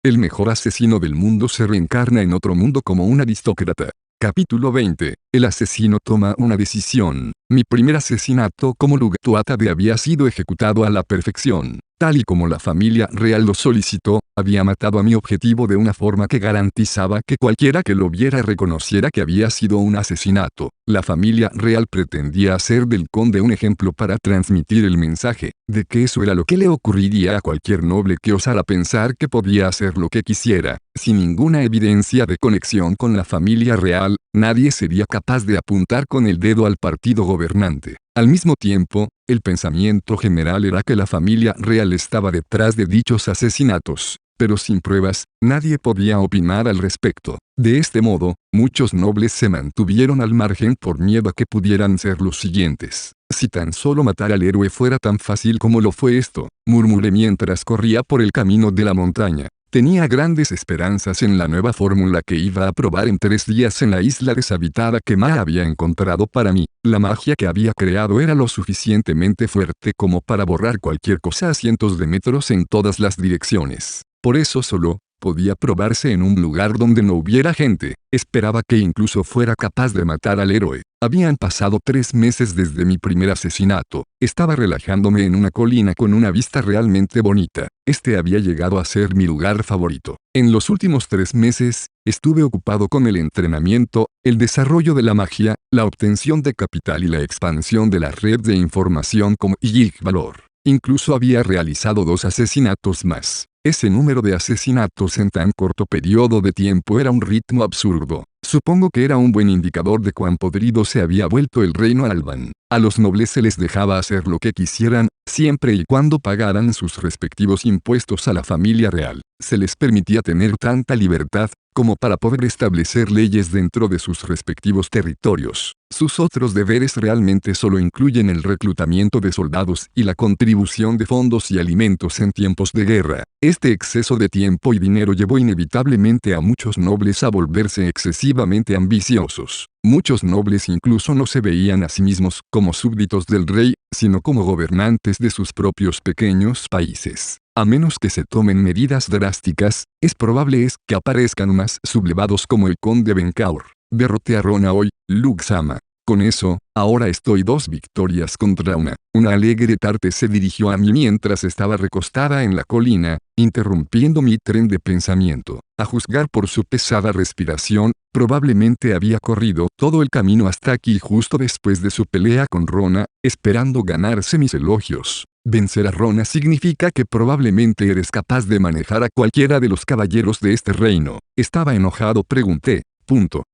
el mejor asesino del mundo se reencarna en otro mundo como un aristócrata. Capítulo 20. El asesino toma una decisión. Mi primer asesinato como Lugatuatabe había sido ejecutado a la perfección. Tal y como la familia real lo solicitó, había matado a mi objetivo de una forma que garantizaba que cualquiera que lo viera reconociera que había sido un asesinato. La familia real pretendía hacer del conde un ejemplo para transmitir el mensaje, de que eso era lo que le ocurriría a cualquier noble que osara pensar que podía hacer lo que quisiera. Sin ninguna evidencia de conexión con la familia real, nadie sería capaz de apuntar con el dedo al partido gobernante. Al mismo tiempo, el pensamiento general era que la familia real estaba detrás de dichos asesinatos, pero sin pruebas, nadie podía opinar al respecto. De este modo, muchos nobles se mantuvieron al margen por miedo a que pudieran ser los siguientes. Si tan solo matar al héroe fuera tan fácil como lo fue esto, murmuré mientras corría por el camino de la montaña. Tenía grandes esperanzas en la nueva fórmula que iba a probar en 3 días en la isla deshabitada que Ma había encontrado para mí. La magia que había creado era lo suficientemente fuerte como para borrar cualquier cosa a cientos de metros en todas las direcciones. Por eso solo podía probarse en un lugar donde no hubiera gente. Esperaba que incluso fuera capaz de matar al héroe. Habían pasado 3 meses desde mi primer asesinato. Estaba relajándome en una colina con una vista realmente bonita. Este había llegado a ser mi lugar favorito. En los últimos 3 meses, estuve ocupado con el entrenamiento, el desarrollo de la magia, la obtención de capital y la expansión de la red de información como Yig Valor. Incluso había realizado 2 asesinatos más. Ese número de asesinatos en tan corto periodo de tiempo era un ritmo absurdo. Supongo que era un buen indicador de cuán podrido se había vuelto el reino Alban. A los nobles se les dejaba hacer lo que quisieran, siempre y cuando pagaran sus respectivos impuestos a la familia real. Se les permitía tener tanta libertad, como para poder establecer leyes dentro de sus respectivos territorios. Sus otros deberes realmente solo incluyen el reclutamiento de soldados y la contribución de fondos y alimentos en tiempos de guerra. Este exceso de tiempo y dinero llevó inevitablemente a muchos nobles a volverse excesivamente ambiciosos. Muchos nobles incluso no se veían a sí mismos como súbditos del rey, sino como gobernantes de sus propios pequeños países. A menos que se tomen medidas drásticas, es probable que aparezcan más sublevados como el conde Benkaur. Derroté a Rona hoy, Lug-sama. Con eso, ahora estoy 2 victorias contra una. Una alegre tarde se dirigió a mí mientras estaba recostada en la colina, interrumpiendo mi tren de pensamiento. A juzgar por su pesada respiración, probablemente había corrido todo el camino hasta aquí justo después de su pelea con Rona, esperando ganarse mis elogios. Vencer a Rona significa que probablemente eres capaz de manejar a cualquiera de los caballeros de este reino. Estaba enojado, pregunté.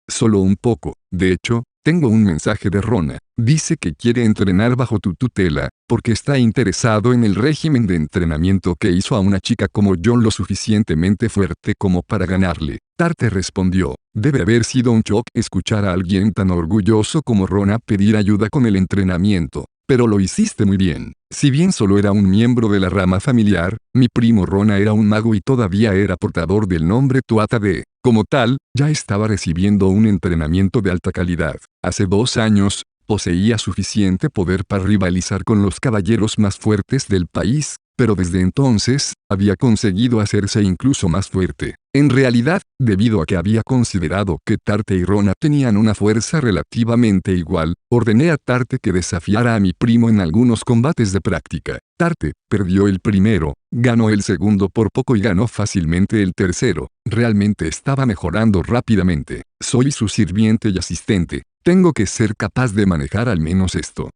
Solo un poco. De hecho, tengo un mensaje de Rona. Dice que quiere entrenar bajo tu tutela, porque está interesado en el régimen de entrenamiento que hizo a una chica como yo lo suficientemente fuerte como para ganarle. Tarte respondió. Debe haber sido un shock escuchar a alguien tan orgulloso como Rona pedir ayuda con el entrenamiento. Pero lo hiciste muy bien. Si bien solo era un miembro de la rama familiar, mi primo Rona era un mago y todavía era portador del nombre Tuatabe. Como tal, ya estaba recibiendo un entrenamiento de alta calidad. Hace 2 años, poseía suficiente poder para rivalizar con los caballeros más fuertes del país, pero desde entonces, había conseguido hacerse incluso más fuerte. En realidad, debido a que había considerado que Tarte y Rona tenían una fuerza relativamente igual, ordené a Tarte que desafiara a mi primo en algunos combates de práctica. Tarte perdió el primero, ganó el segundo por poco y ganó fácilmente el tercero. Realmente estaba mejorando rápidamente. Soy su sirviente y asistente. Tengo que ser capaz de manejar al menos esto.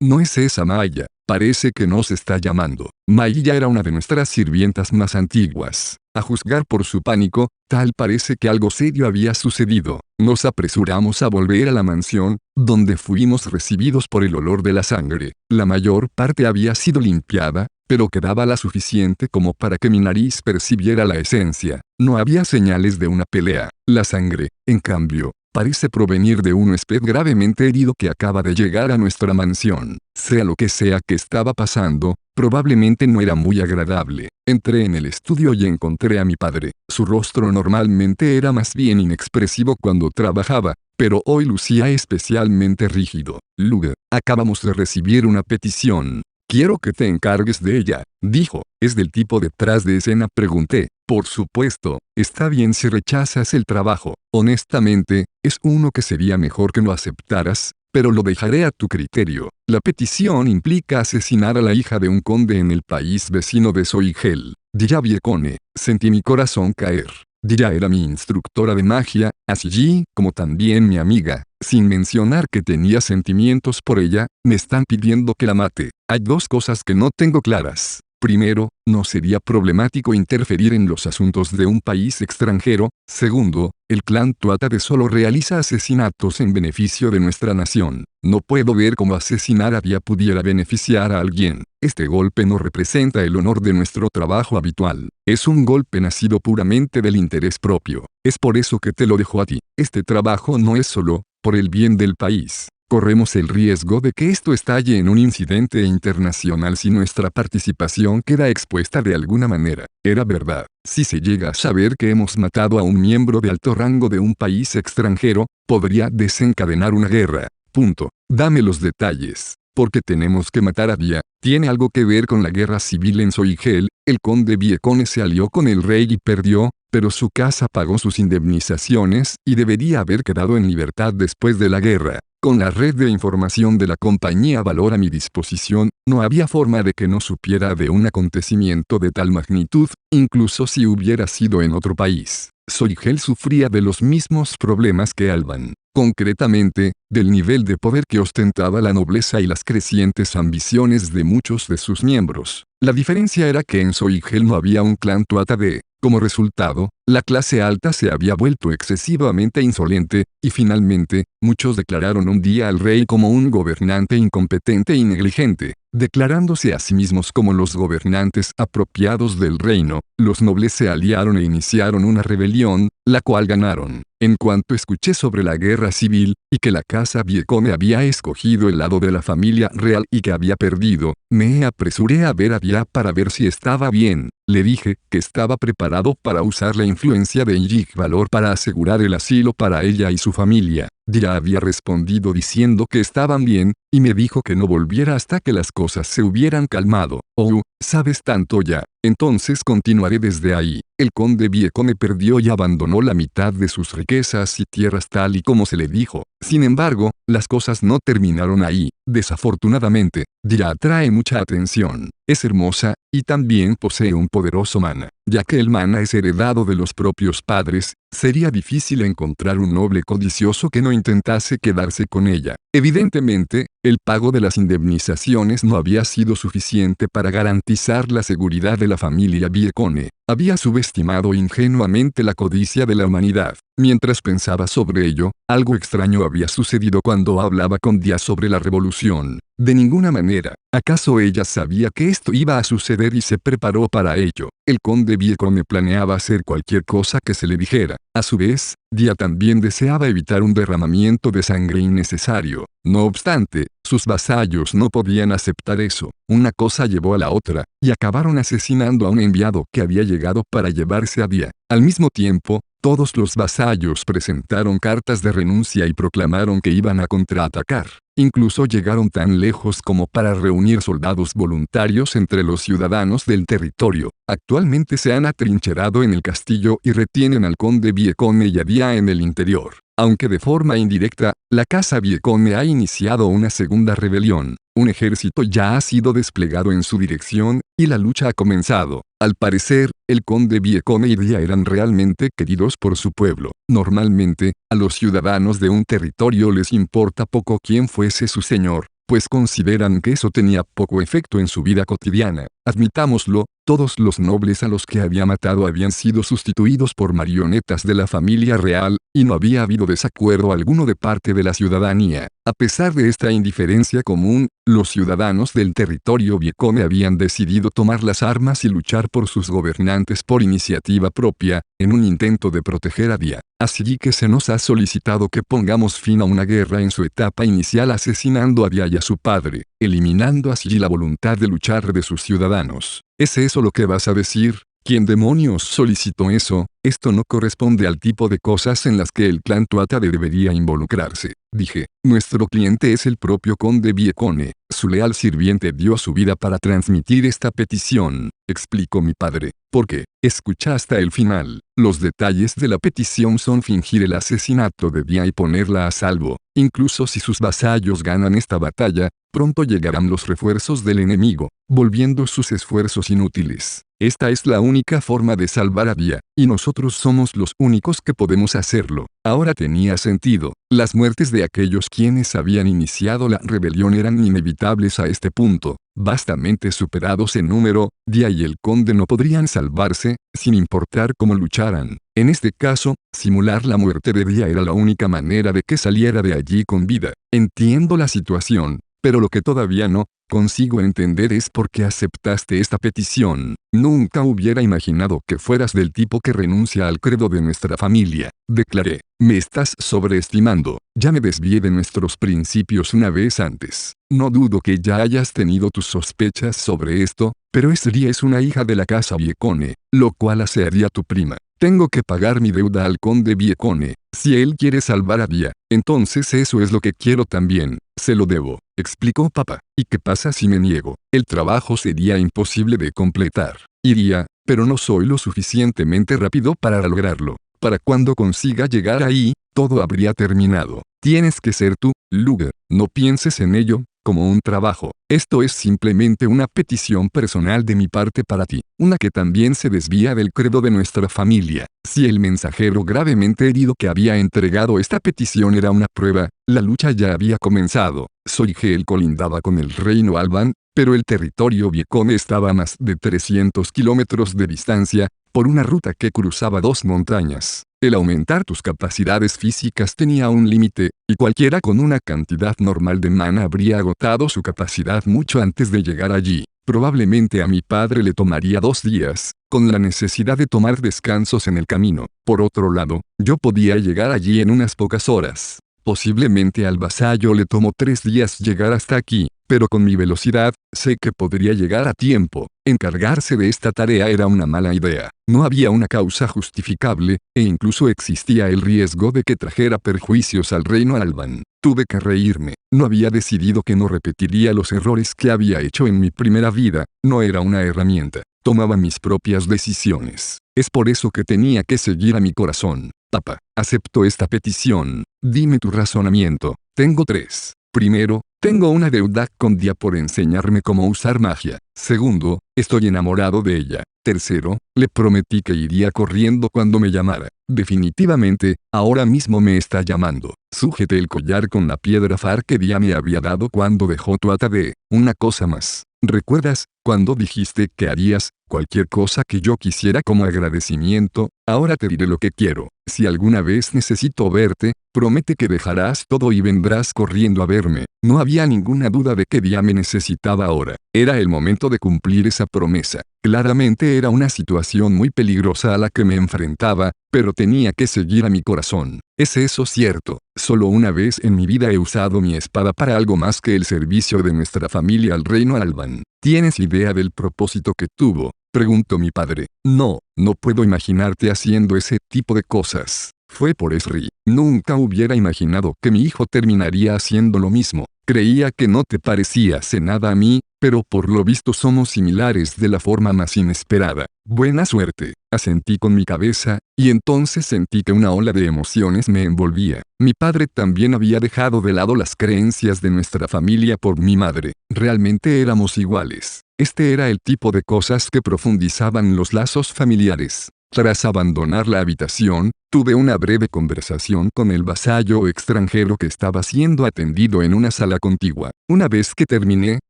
No es esa Maya. Parece que nos está llamando. Maya era una de nuestras sirvientas más antiguas. A juzgar por su pánico, tal parece que algo serio había sucedido. Nos apresuramos a volver a la mansión, donde fuimos recibidos por el olor de la sangre. La mayor parte había sido limpiada, pero quedaba la suficiente como para que mi nariz percibiera la esencia. No había señales de una pelea. La sangre, en cambio, parece provenir de un huésped gravemente herido que acaba de llegar a nuestra mansión. Sea lo que sea que estaba pasando, probablemente no era muy agradable. Entré en el estudio y encontré a mi padre. Su rostro normalmente era más bien inexpresivo cuando trabajaba, pero hoy lucía especialmente rígido. Lug, acabamos de recibir una petición. Quiero que te encargues de ella, dijo. ¿Es del tipo detrás de escena? Pregunté. Por supuesto, está bien si rechazas el trabajo. Honestamente, es uno que sería mejor que no aceptaras, pero lo dejaré a tu criterio. La petición implica asesinar a la hija de un conde en el país vecino de Soigel. Dira Viekone, sentí mi corazón caer. Dira era mi instructora de magia, así como también mi amiga. Sin mencionar que tenía sentimientos por ella, me están pidiendo que la mate. Hay dos cosas que no tengo claras. Primero, no sería problemático interferir en los asuntos de un país extranjero. Segundo, el clan Tuatha solo realiza asesinatos en beneficio de nuestra nación. No puedo ver cómo asesinar a Bia pudiera beneficiar a alguien. Este golpe no representa el honor de nuestro trabajo habitual. Es un golpe nacido puramente del interés propio. Es por eso que te lo dejo a ti. Este trabajo no es solo por el bien del país. Corremos el riesgo de que esto estalle en un incidente internacional si nuestra participación queda expuesta de alguna manera. Era verdad. Si se llega a saber que hemos matado a un miembro de alto rango de un país extranjero, podría desencadenar una guerra. Punto. Dame los detalles. Porque tenemos que matar a Bia. Tiene algo que ver con la guerra civil en Soigel. El conde Viekone se alió con el rey y perdió, pero su casa pagó sus indemnizaciones y debería haber quedado en libertad después de la guerra. Con la red de información de la compañía Valor a mi disposición, no había forma de que no supiera de un acontecimiento de tal magnitud, incluso si hubiera sido en otro país. Soigel sufría de los mismos problemas que Alban. Concretamente, del nivel de poder que ostentaba la nobleza y las crecientes ambiciones de muchos de sus miembros. La diferencia era que en Soigel no había un clan Tuatha. Como resultado, la clase alta se había vuelto excesivamente insolente, y finalmente, muchos declararon un día al rey como un gobernante incompetente y negligente. Declarándose a sí mismos como los gobernantes apropiados del reino, los nobles se aliaron e iniciaron una rebelión, la cual ganaron. En cuanto escuché sobre la guerra civil, y que la casa Viekone había escogido el lado de la familia real y que había perdido, me apresuré a ver a Bia para ver si estaba bien. Le dije que estaba preparado para usar la influencia de Yig Valor para asegurar el asilo para ella y su familia. Dira había respondido diciendo que estaban bien, y me dijo que no volviera hasta que las cosas se hubieran calmado. Oh, sabes tanto ya. Entonces continuaré desde ahí. El conde Viekone perdió y abandonó la mitad de sus riquezas y tierras tal y como se le dijo. Sin embargo, las cosas no terminaron ahí. Desafortunadamente, Dira atrae mucha atención. Es hermosa, y también posee un poderoso mana. Ya que el mana es heredado de los propios padres, sería difícil encontrar un noble codicioso que no intentase quedarse con ella. Evidentemente, el pago de las indemnizaciones no había sido suficiente para garantizar la seguridad de la familia Viekone. Había subestimado ingenuamente la codicia de la humanidad. Mientras pensaba sobre ello, algo extraño había sucedido cuando hablaba con Dia sobre la revolución. De ninguna manera. ¿Acaso ella sabía que esto iba a suceder y se preparó para ello? El conde Viekone planeaba hacer cualquier cosa que se le dijera. A su vez, Dia también deseaba evitar un derramamiento de sangre innecesario. No obstante, sus vasallos no podían aceptar eso. Una cosa llevó a la otra, y acabaron asesinando a un enviado que había llegado para llevarse a Dia. Al mismo tiempo, todos los vasallos presentaron cartas de renuncia y proclamaron que iban a contraatacar. Incluso llegaron tan lejos como para reunir soldados voluntarios entre los ciudadanos del territorio. Actualmente se han atrincherado en el castillo y retienen al conde Viekone y a Dia en el interior. Aunque de forma indirecta, la casa Viekone ha iniciado una segunda rebelión. Un ejército ya ha sido desplegado en su dirección, y la lucha ha comenzado. Al parecer, el conde Viekone y Dia eran realmente queridos por su pueblo. Normalmente, a los ciudadanos de un territorio les importa poco quién fuese su señor, pues consideran que eso tenía poco efecto en su vida cotidiana. Admitámoslo, todos los nobles a los que había matado habían sido sustituidos por marionetas de la familia real, y no había habido desacuerdo alguno de parte de la ciudadanía. A pesar de esta indiferencia común, los ciudadanos del territorio Viekone habían decidido tomar las armas y luchar por sus gobernantes por iniciativa propia, en un intento de proteger a Dia. Así que se nos ha solicitado que pongamos fin a una guerra en su etapa inicial asesinando a Dia y a su padre, eliminando así la voluntad de luchar de sus ciudadanos. ¿Es eso lo que vas a decir? ¿Quién demonios solicitó eso? Esto no corresponde al tipo de cosas en las que el clan Tuatha debería involucrarse, dije. Nuestro cliente es el propio conde Viekone. Su leal sirviente dio su vida para transmitir esta petición, explicó mi padre. ¿Por qué? Escucha hasta el final. Los detalles de la petición son fingir el asesinato de Dia y ponerla a salvo. Incluso si sus vasallos ganan esta batalla, pronto llegarán los refuerzos del enemigo, volviendo sus esfuerzos inútiles. Esta es la única forma de salvar a Dia, y nosotros somos los únicos que podemos hacerlo. Ahora tenía sentido. Las muertes de aquellos quienes habían iniciado la rebelión eran inevitables a este punto. Vastamente superados en número, Dia y el conde no podrían salvarse, sin importar cómo lucharan. En este caso, simular la muerte de Dia era la única manera de que saliera de allí con vida. Entiendo la situación, pero lo que todavía no consigo entender es por qué aceptaste esta petición. Nunca hubiera imaginado que fueras del tipo que renuncia al credo de nuestra familia, declaré. Me estás sobreestimando. Ya me desvié de nuestros principios una vez antes. No dudo que ya hayas tenido tus sospechas sobre esto, pero Esri es una hija de la casa Viekone, lo cual hace a Dia tu prima. Tengo que pagar mi deuda al conde Viekone. Si él quiere salvar a Dia, entonces eso es lo que quiero también. Se lo debo, explicó papá. ¿Y qué pasa si me niego? El trabajo sería imposible de completar. Iría, pero no soy lo suficientemente rápido para lograrlo. Para cuando consiga llegar ahí, todo habría terminado. Tienes que ser tú, Luger. No pienses en ello como un trabajo. Esto es simplemente una petición personal de mi parte para ti, una que también se desvía del credo de nuestra familia. Si el mensajero gravemente herido que había entregado esta petición era una prueba, la lucha ya había comenzado. Soigel colindaba con el reino Alban, pero el territorio Viekone estaba a más de 300 kilómetros de distancia, por una ruta que cruzaba dos montañas. El aumentar tus capacidades físicas tenía un límite, y cualquiera con una cantidad normal de mana habría agotado su capacidad mucho antes de llegar allí. Probablemente a mi padre le tomaría 2 días, con la necesidad de tomar descansos en el camino. Por otro lado, yo podía llegar allí en unas pocas horas. Posiblemente al vasallo le tomó 3 días llegar hasta aquí, pero con mi velocidad, sé que podría llegar a tiempo. Encargarse de esta tarea era una mala idea. No había una causa justificable, e incluso existía el riesgo de que trajera perjuicios al reino Alban. Tuve que reírme. No había decidido que no repetiría los errores que había hecho en mi primera vida. No era una herramienta. Tomaba mis propias decisiones. Es por eso que tenía que seguir a mi corazón. Papá, acepto esta petición. Dime tu razonamiento. Tengo 3. Primero, tengo una deuda con Dia por enseñarme cómo usar magia. Segundo, estoy enamorado de ella. Tercero, le prometí que iría corriendo cuando me llamara. Definitivamente, ahora mismo me está llamando. Sujeté el collar con la piedra Far que Dia me había dado cuando dejó Tuatha de. Una cosa más. ¿Recuerdas, cuando dijiste que harías cualquier cosa que yo quisiera como agradecimiento? Ahora te diré lo que quiero. Si alguna vez necesito verte, promete que dejarás todo y vendrás corriendo a verme. No había ninguna duda de que Dia me necesitaba ahora. Era el momento de cumplir esa promesa. Claramente era una situación muy peligrosa a la que me enfrentaba, pero tenía que seguir a mi corazón. ¿Es eso cierto? Solo una vez en mi vida he usado mi espada para algo más que el servicio de nuestra familia al reino Alban. ¿Tienes idea del propósito que tuvo? Preguntó mi padre. No puedo imaginarte haciendo ese tipo de cosas. Fue por Esri. Nunca hubiera imaginado que mi hijo terminaría haciendo lo mismo. Creía que no te parecías en nada a mí, pero por lo visto somos similares de la forma más inesperada. Buena suerte. Asentí con mi cabeza, y entonces sentí que una ola de emociones me envolvía. Mi padre también había dejado de lado las creencias de nuestra familia por mi madre. Realmente éramos iguales. Este era el tipo de cosas que profundizaban los lazos familiares. Tras abandonar la habitación, tuve una breve conversación con el vasallo extranjero que estaba siendo atendido en una sala contigua. Una vez que terminé,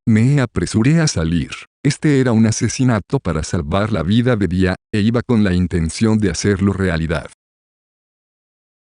me apresuré a salir. Este era un asesinato para salvar la vida de Dia, e iba con la intención de hacerlo realidad.